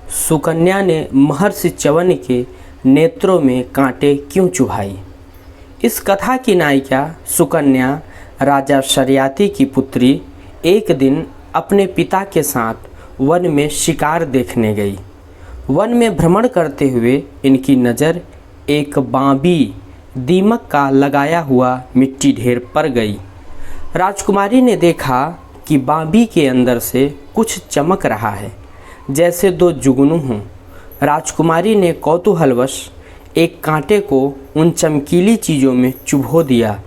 सुकन्या ने महर्षि च्यवन के नेत्रों में कांटे क्यों चुभाई। इस कथा की नायिका सुकन्या राजा शर्याती की पुत्री एक दिन अपने पिता के साथ वन में शिकार देखने गई। वन में भ्रमण करते हुए इनकी नज़र एक बांबी दीमक का लगाया हुआ मिट्टी ढेर पर गई। राजकुमारी ने देखा कि बांबी के अंदर से कुछ चमक रहा है, जैसे दो जुगनू हों। राजकुमारी ने कौतूहलवश एक कांटे को उन चमकीली चीज़ों में चुभो दिया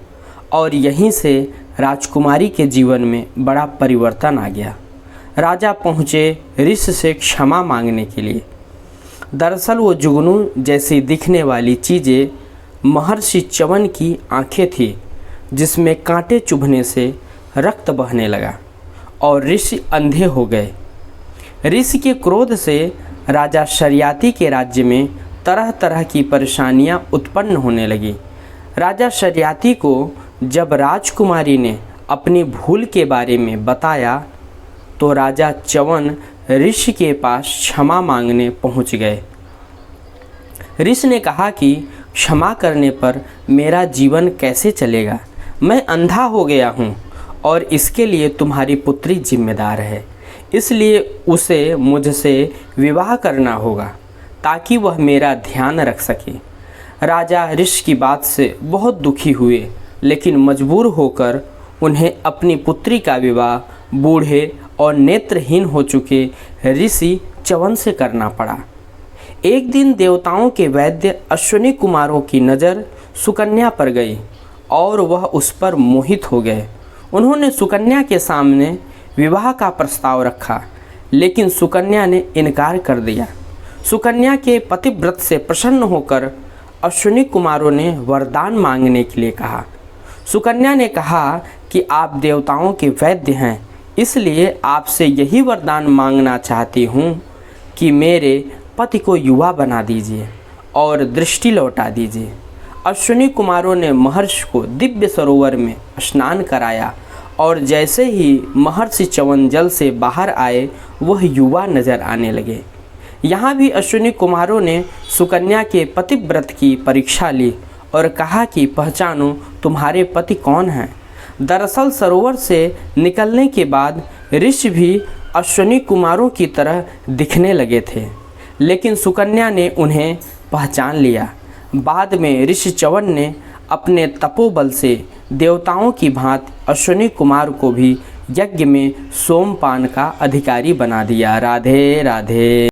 और यहीं से राजकुमारी के जीवन में बड़ा परिवर्तन आ गया। राजा पहुँचे ऋषि से क्षमा मांगने के लिए। दरअसल वो जुगनू जैसी दिखने वाली चीज़ें महर्षि च्यवन की आंखें थी, जिसमें कांटे चुभने से रक्त बहने लगा और ऋषि अंधे हो गए। ऋषि के क्रोध से राजा शर्याती के राज्य में तरह तरह की परेशानियां उत्पन्न होने लगी। राजा शर्याती को जब राजकुमारी ने अपनी भूल के बारे में बताया तो राजा च्यवन ऋषि के पास क्षमा मांगने पहुंच गए। ऋषि ने कहा कि क्षमा करने पर मेरा जीवन कैसे चलेगा। मैं अंधा हो गया हूँ और इसके लिए तुम्हारी पुत्री जिम्मेदार है, इसलिए उसे मुझसे विवाह करना होगा ताकि वह मेरा ध्यान रख सके। राजा ऋषि की बात से बहुत दुखी हुए, लेकिन मजबूर होकर उन्हें अपनी पुत्री का विवाह बूढ़े और नेत्रहीन हो चुके ऋषि च्यवन से करना पड़ा। एक दिन देवताओं के वैद्य अश्विनी कुमारों की नज़र सुकन्या पर गई और वह उस पर मोहित हो गए। उन्होंने सुकन्या के सामने विवाह का प्रस्ताव रखा, लेकिन सुकन्या ने इनकार कर दिया। सुकन्या के पतिव्रत से प्रसन्न होकर अश्विनी कुमारों ने वरदान मांगने के लिए कहा। सुकन्या ने कहा कि आप देवताओं के वैद्य हैं, इसलिए आपसे यही वरदान मांगना चाहती हूँ कि मेरे पति को युवा बना दीजिए और दृष्टि लौटा दीजिए। अश्विनी कुमारों ने महर्षि को दिव्य सरोवर में स्नान कराया और जैसे ही महर्षि च्यवन जल से बाहर आए वह युवा नजर आने लगे। यहाँ भी अश्विनी कुमारों ने सुकन्या के पतिव्रत की परीक्षा ली और कहा कि पहचानो तुम्हारे पति कौन हैं। दरअसल सरोवर से निकलने के बाद ऋषि भी अश्विनी कुमारों की तरह दिखने लगे थे, लेकिन सुकन्या ने उन्हें पहचान लिया। बाद में ऋषि च्यवन ने अपने तपोबल से देवताओं की भांति अश्विनी कुमार को भी यज्ञ में सोमपान का अधिकारी बना दिया। राधे राधे।